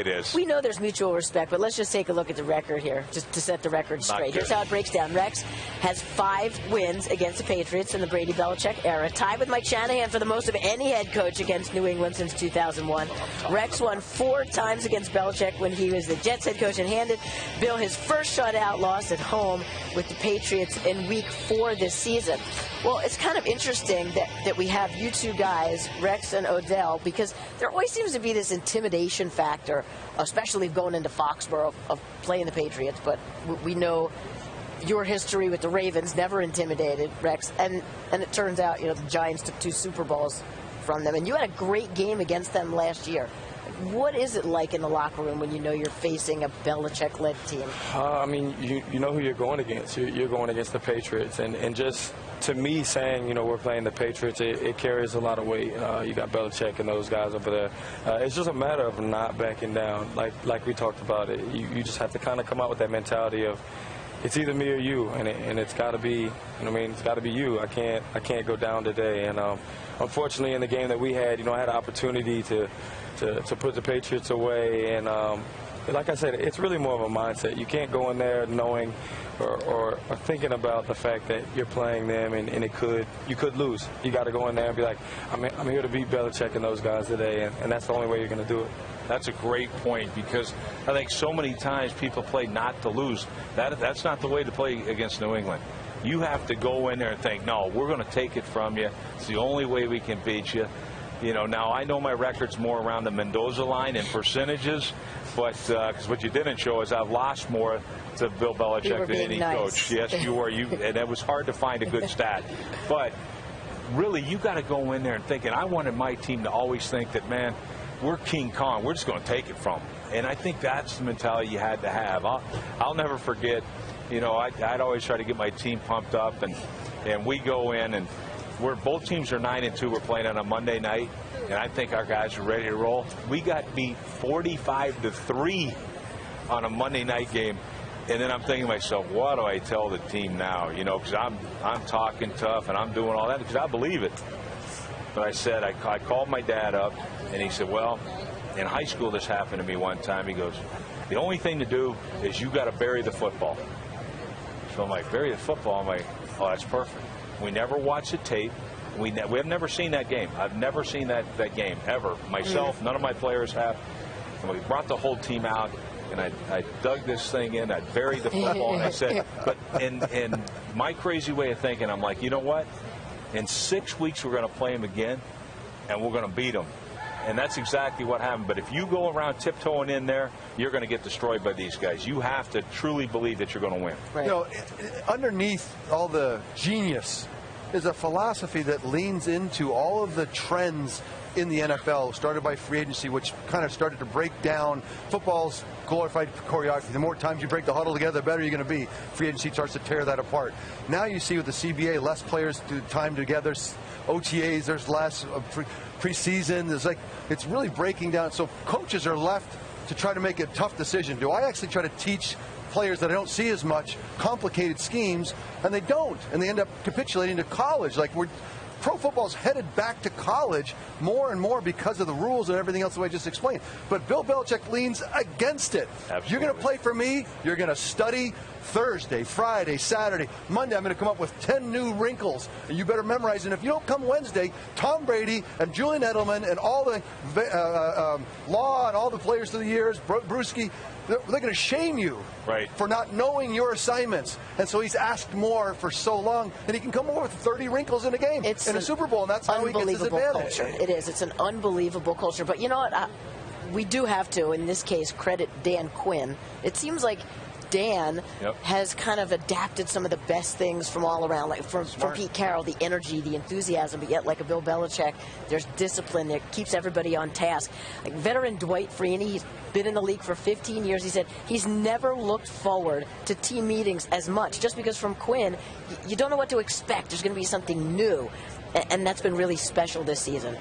it is. We know there's mutual respect, but let's just take a look at the record here, just to set the record straight. Here's how it breaks down. Rex has 5 wins against the Patriots in the Brady-Belichick era, tied with Mike Shanahan for the most of any head coach against New England since 2001. Rex won 4 times against Belichick when he was the Jets head coach and handed Bill his first shutout loss at home with the Patriots in Week 4 this season. Well, it's kind of interesting that we have you two guys, Rex and Odell, because there always seems to be this intimidation factor, especially going into Foxborough, of playing the Patriots. But we know your history with the Ravens never intimidated, Rex. And it turns out, the Giants took 2 Super Bowls from them. And you had a great game against them last year. What is it like in the locker room when you know you're facing a Belichick-led team? I mean, you know who you're going against. You're going against the Patriots. And just to me saying, we're playing the Patriots, it carries a lot of weight. You got Belichick and those guys over there. It's just a matter of not backing down. Like we talked about it. You just have to kind of come out with that mentality of it's either me or you, and it's got to be, it's got to be you. I can't go down today. And unfortunately, in the game that we had, I had an opportunity to put the Patriots away, and like I said, it's really more of a mindset. You can't go in there knowing or thinking about the fact that you're playing them and you could lose. You got to go in there and be like, I'm here to beat Belichick and those guys today, and that's the only way you're going to do it. That's a great point, because I think so many times people play not to lose. That's not the way to play against New England. You have to go in there and think, no, we're going to take it from you. It's the only way we can beat you. Now I know my record's more around the Mendoza line in percentages, but because what you didn't show is I've lost more to Bill Belichick than any coach. Yes, you were. And it was hard to find a good stat. But really, you got to go in there and think. And I wanted my team to always think that, man, we're King Kong. We're just going to take it from them. And I think that's the mentality you had to have. I'll never forget. I'd always try to get my team pumped up, and we go in and. Both teams are 9-2. We're playing on a Monday night, and I think our guys are ready to roll. We got beat 45-3 on a Monday night game, and then I'm thinking to myself, what do I tell the team now? Because I'm talking tough and I'm doing all that because I believe it. But I said I called my dad up, and he said, well, in high school this happened to me one time. He goes, the only thing to do is you got to bury the football. So I'm like, bury the football? I'm like, oh, that's perfect. We never watched the tape. We have never seen that game. I've never seen that game, ever. Myself, none of my players have. And we brought the whole team out, and I dug this thing in. I buried the football, and I said, but in my crazy way of thinking, I'm like, you know what? In 6 weeks, we're going to play them again, and we're going to beat them. And that's exactly what happened. But if you go around tiptoeing in there, you're going to get destroyed by these guys. You have to truly believe that you're going to win. Right. Underneath all the genius is a philosophy that leans into all of the trends in the NFL, started by free agency, which kind of started to break down football's glorified choreography. The more times you break the huddle together, the better you're going to be. Free agency starts to tear that apart. Now you see with the CBA, less players do time together. OTAs, there's less preseason. It's really breaking down. So coaches are left to try to make a tough decision. Do I actually try to teach players that I don't see as much complicated schemes, and they don't, and they end up capitulating to college? Pro football's headed back to college more and more because of the rules and everything else that I just explained. But Bill Belichick leans against it. Absolutely. You're going to play for me. You're going to study Thursday, Friday, Saturday, Monday. I'm going to come up with 10 new wrinkles, and you better memorize. And if you don't come Wednesday, Tom Brady and Julian Edelman and all the Law and all the players through the years, Bruschi, they're going to shame you for not knowing your assignments. And so he's asked more for so long, and he can come over with 30 wrinkles in a game in a Super Bowl, and that's how he gets his advantage. Culture. It is. It's an unbelievable culture. But you know what? We do have to, in this case, credit Dan Quinn. It seems like Dan has kind of adapted some of the best things from all around, like from Pete Carroll, the energy, the enthusiasm, but yet like a Bill Belichick, there's discipline that keeps everybody on task. Like veteran Dwight Freeney, he's been in the league for 15 years. He said he's never looked forward to team meetings as much, just because from Quinn, you don't know what to expect. There's going to be something new, and that's been really special this season.